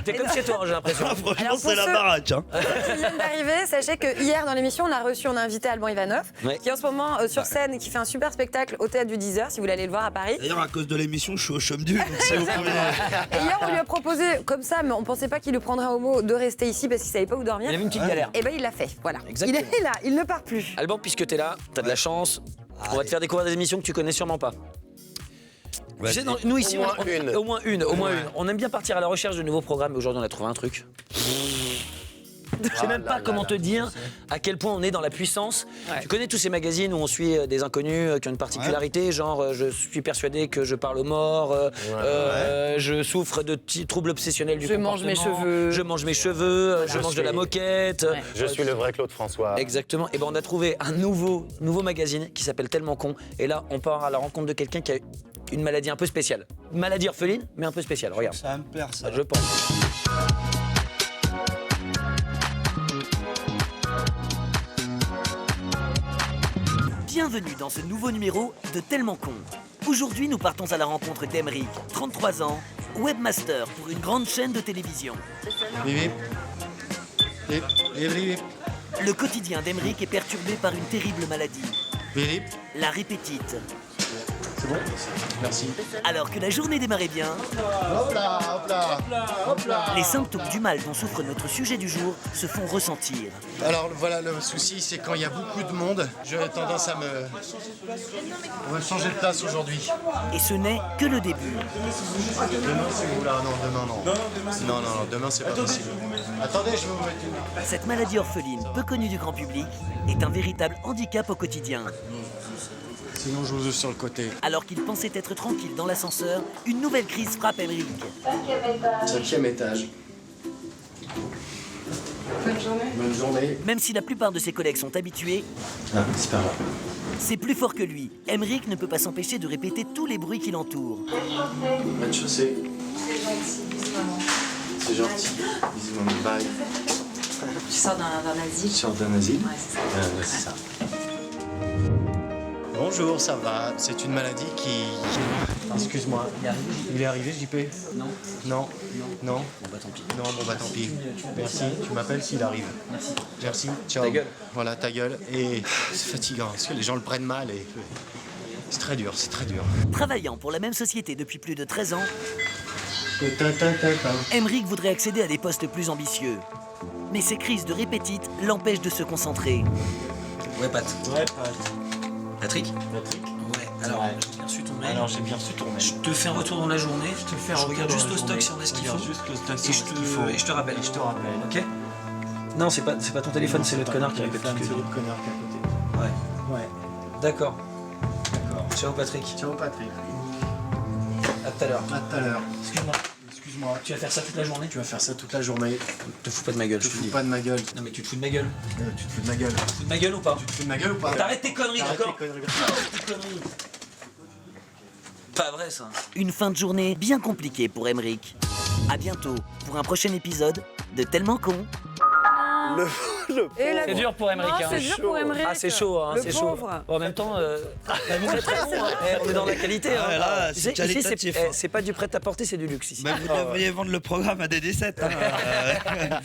T'es comme chez toi, j'ai l'impression. Franchement, Alors, c'est la baraque. Hein. Qui viennent d'arriver, sachez que hier dans l'émission, on a invité Alban Ivanov, Ouais. qui est en ce moment sur scène et qui fait un super spectacle au théâtre du 10h, si vous voulez aller le voir à Paris. D'ailleurs, à cause de l'émission, je suis au chôme du. Donc si vous pouvez... Et hier, on lui a proposé, comme ça, mais on pensait pas qu'il le prendrait au mot, de rester ici parce qu'il savait pas où dormir. Il avait une petite galère. Et ben il l'a fait, voilà. Exactement. Il est là, il ne part plus. Alban, puisque t'es là, t'as de la chance. On va te faire découvrir des émissions que tu connais sûrement pas. Tu sais, nous ici, au moins une. On aime bien partir à la recherche de nouveaux programmes, mais aujourd'hui on a trouvé un truc. Je sais même pas comment te dire à quel point on est dans la puissance. Ouais. Tu connais tous ces magazines où on suit des inconnus qui ont une particularité, genre je suis persuadé que je parle aux morts, je souffre de troubles obsessionnels du comportement. Je mange mes cheveux. Je mange de la moquette. Ouais. Je suis le vrai Claude François. Exactement. Et ben on a trouvé un nouveau magazine qui s'appelle Tellement con. Et là, on part à la rencontre de quelqu'un qui a une maladie un peu spéciale. Une maladie orpheline, mais un peu spéciale. Regarde. Ça me perd, ça. Je pense. Bienvenue dans ce nouveau numéro de Tellement con. Aujourd'hui, nous partons à la rencontre d'Emeric, 33 ans, webmaster pour une grande chaîne de télévision. Le quotidien d'Emeric est perturbé par une terrible maladie, la répétite. C'est bon ? Merci. Alors que la journée démarrait bien, Hop là. les symptômes du mal dont souffre notre sujet du jour se font ressentir. Alors voilà, le souci, c'est quand il y a beaucoup de monde, j'ai tendance à me... On va changer de place aujourd'hui. Et ce n'est que le début. Demain, c'est où là ? Non, demain, non. Non, demain, c'est pas possible. Attendez, je vais vous mettre une... Cette maladie orpheline, peu connue du grand public, est un véritable handicap au quotidien. Sinon, je vous ouvre sur le côté. Alors qu'il pensait être tranquille dans l'ascenseur, une nouvelle crise frappe Emeric. 5e étage. Bonne journée. Même si la plupart de ses collègues sont habitués, Ah, c'est pas grave. c'est plus fort que lui. Emeric ne peut pas s'empêcher de répéter tous les bruits qui l'entourent. Rez-de-chaussée. C'est gentil. Bisous, maman. Bye. Tu sors d'un asile. Tu sors d'un asile ? Ouais, c'est ça. Ouais, c'est ça. Bonjour, ça va. C'est une maladie qui... Excuse-moi. Il est arrivé, JP ? Non. Non. Bon bah tant pis. Non, bon bah tant pis. Merci. Tu m'appelles s'il arrive. Merci. Ciao. Ta gueule. Voilà, ta gueule. Et c'est fatigant, parce que les gens le prennent mal et... C'est très dur. Travaillant pour la même société depuis plus de 13 ans, Emeric voudrait accéder à des postes plus ambitieux. Mais ses crises de répétite l'empêchent de se concentrer. Ouais, Pat. Patrick ? Ouais, alors j'ai bien reçu ton mail. Alors j'ai bien reçu ton mail. Je te fais un retour dans la journée. Je regarde juste au stock si on a ce qu'il faut. Et je te rappelle. Ok ? Non, c'est pas ton téléphone, c'est l'autre connard qui répète tout ce que je dis. l'autre connard qui est à côté. Ouais. D'accord. Ciao Patrick. Ciao Patrick. À tout à l'heure. À tout à l'heure. Excuse-moi. Tu vas faire ça toute la journée ? Tu vas faire ça toute la journée. Te fous pas de ma gueule, Tu je te te fous dis. pas de ma gueule. Non mais tu te fous de ma gueule. Tu te fous de ma gueule. Tu te fous de ma gueule ou pas ? Tu te fous de ma gueule ou pas ? T'arrêtes tes conneries, Arrête d'accord ? tes conneries. Tes conneries. Pas vrai ça. Une fin de journée bien compliquée pour Emeric. À bientôt pour un prochain épisode de Tellement con. Et la- C'est dur pour Emeric. Non, c'est dur pour Emeric. Ah c'est chaud, hein, Le c'est pauvre. chaud. En même temps, très très bon. Hein. On est dans la qualité. Ah, hein. là, c'est Ici, qualitatif, hein. c'est pas du prêt-à-porter, c'est du luxe ici. Mais vous devriez vendre le programme à des 17. Hein.